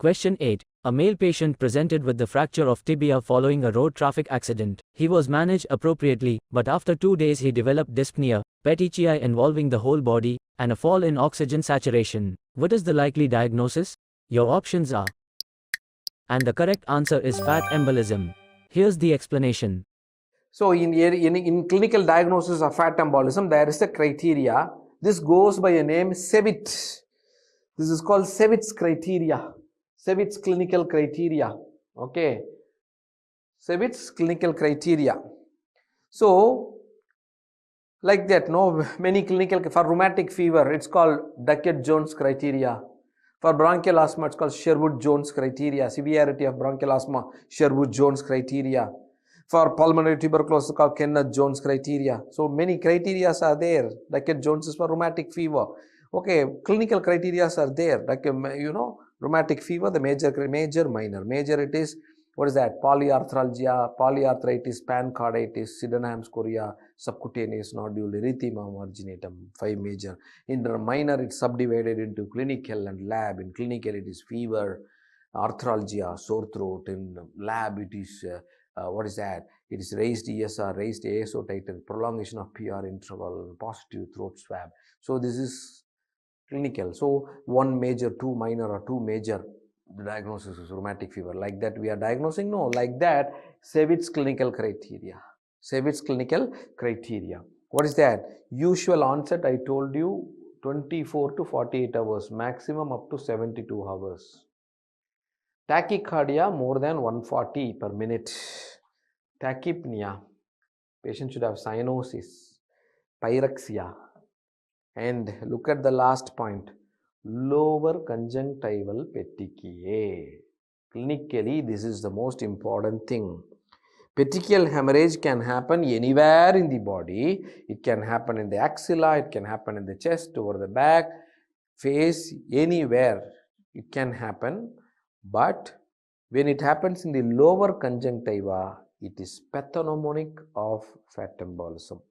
Question 8. A male patient presented with the fracture of tibia following a road traffic accident. He was managed appropriately, but after 2 days he developed dyspnea, petechiae involving the whole body, and a fall in oxygen saturation. What is the likely diagnosis? Your options are. And the correct answer is fat embolism. Here's the explanation. So in clinical diagnosis of fat embolism, there is a criteria. This goes by a name SEVIT. This is called SEVIT's criteria. SEVIT's clinical criteria. Okay. SEVIT's clinical criteria. So, like that, no, many clinical, for rheumatic fever, it's called Duckett-Jones criteria. For bronchial asthma, it's called Sherwood-Jones criteria. Severity of bronchial asthma, Sherwood-Jones criteria. For pulmonary tuberculosis, it's called Kenneth-Jones criteria. So, many criteria are there. Duckett-Jones is for rheumatic fever. Okay, clinical criteria are there. Like, rheumatic fever, the major, minor. Major, it is, what is that? Polyarthralgia, polyarthritis, pancarditis, Sydenham's chorea, subcutaneous nodule, erythema marginatum, 5 major. In the minor, it's subdivided into clinical and lab. In clinical, it is fever, arthralgia, sore throat. In lab, it is, what is that? It is raised ESR, raised ASO titer, prolongation of PR interval, positive throat swab. So, this is clinical. So, 1 major, 2 minor, or 2 major. The diagnosis is rheumatic fever. Like that we are diagnosing? No, like that, SEVIT's clinical criteria. SEVIT's clinical criteria. What is that? Usual onset, I told you, 24 to 48 hours, maximum up to 72 hours. Tachycardia, more than 140 per minute. Tachypnea, patient should have cyanosis, pyrexia. And look at the last point. Lower conjunctival petechiae. Clinically, this is the most important thing. Petechial hemorrhage can happen anywhere in the body. It can happen in the axilla, it can happen in the chest, over the back, face, anywhere it can happen. But when it happens in the lower conjunctiva, it is pathognomonic of fat embolism.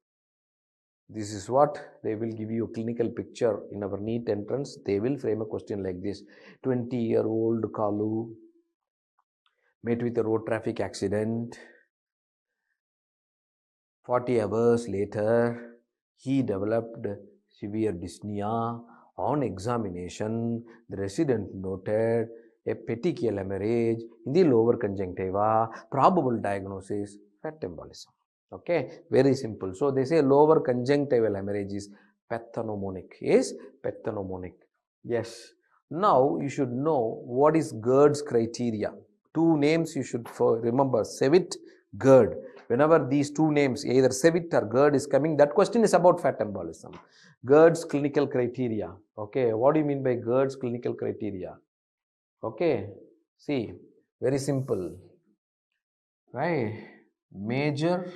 This is what they will give you a clinical picture in our NEET entrance. They will frame a question like this. 20-year-old Kalu met with a road traffic accident. 40 hours later, he developed severe dyspnea. On examination, the resident noted a petechial hemorrhage in the lower conjunctiva. Probable diagnosis, fat embolism. Okay, very simple. So, they say lower conjunctival hemorrhage is pathognomonic. Yes. Now, you should know what is GERD's criteria. 2 names you should remember, SEVIT, GERD. Whenever these 2 names, either SEVIT or GERD is coming, that question is about fat embolism. GERD's clinical criteria. Okay, what do you mean by GERD's clinical criteria? Okay, see, very simple. Right, major,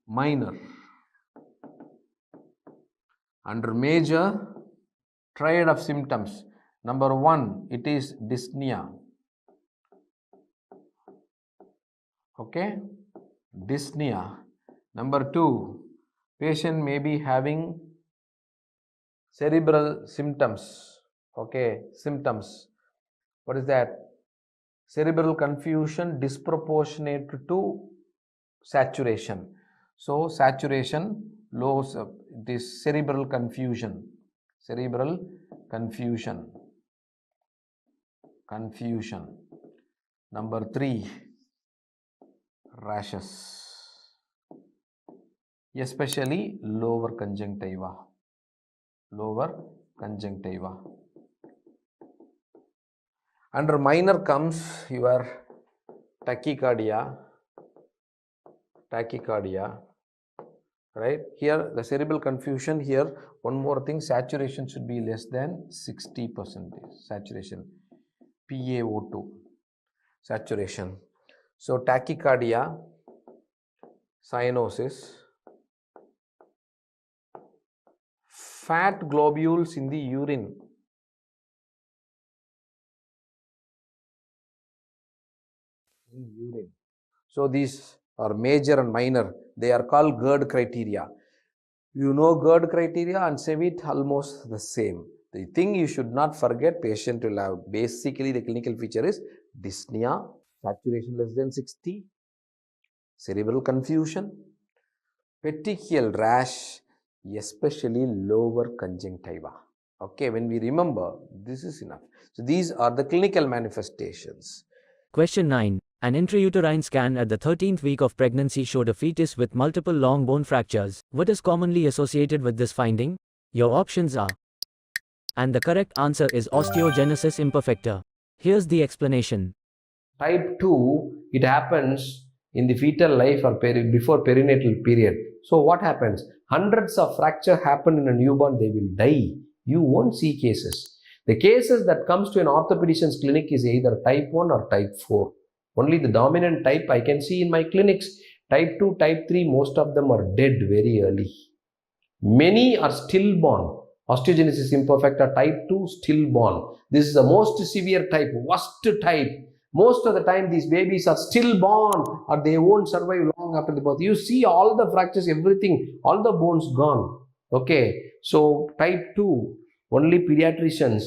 minor. Under major, triad of symptoms. Number 1, it is dyspnea. Okay, dyspnea. Number 2, patient may be having cerebral symptoms. Okay, symptoms. What is that? Cerebral confusion disproportionate to saturation. So, saturation, low, this cerebral confusion. Confusion. Number 3, rashes, especially lower conjunctiva. Under minor comes your tachycardia, right? Here the cerebral confusion, here one more thing, saturation should be less than 60%, saturation, PaO2, saturation. So tachycardia, cyanosis, fat globules in the urine. So these are major and minor. They are called GERD criteria. You know GERD criteria and SEVIT almost the same. The thing you should not forget, patient will have basically the clinical feature is dyspnea, saturation less than 60, cerebral confusion, petechial rash, especially lower conjunctiva. Okay, when we remember, this is enough. So these are the clinical manifestations. Question 9. An intrauterine scan at the 13th week of pregnancy showed a fetus with multiple long bone fractures. What is commonly associated with this finding? Your options are. And the correct answer is osteogenesis imperfecta. Here's the explanation. Type 2, it happens in the fetal life or before perinatal period. So what happens? Hundreds of fractures happen in a newborn, they will die. You won't see cases. The cases that comes to an orthopedician's clinic is either type 1 or type 4. Only the dominant type I can see in my clinics. Type 2, type 3, most of them are dead very early. Many are stillborn. Osteogenesis imperfecta type 2, stillborn. This is the most severe type, worst type. Most of the time these babies are stillborn or they won't survive long after the birth. You see all the fractures, everything, all the bones gone. Okay, so type 2, only pediatricians,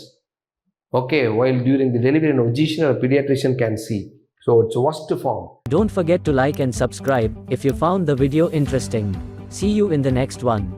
okay, while during the delivery, an physician or pediatrician can see. So it's worst form. Don't forget to like and subscribe if you found the video interesting. See you in the next one.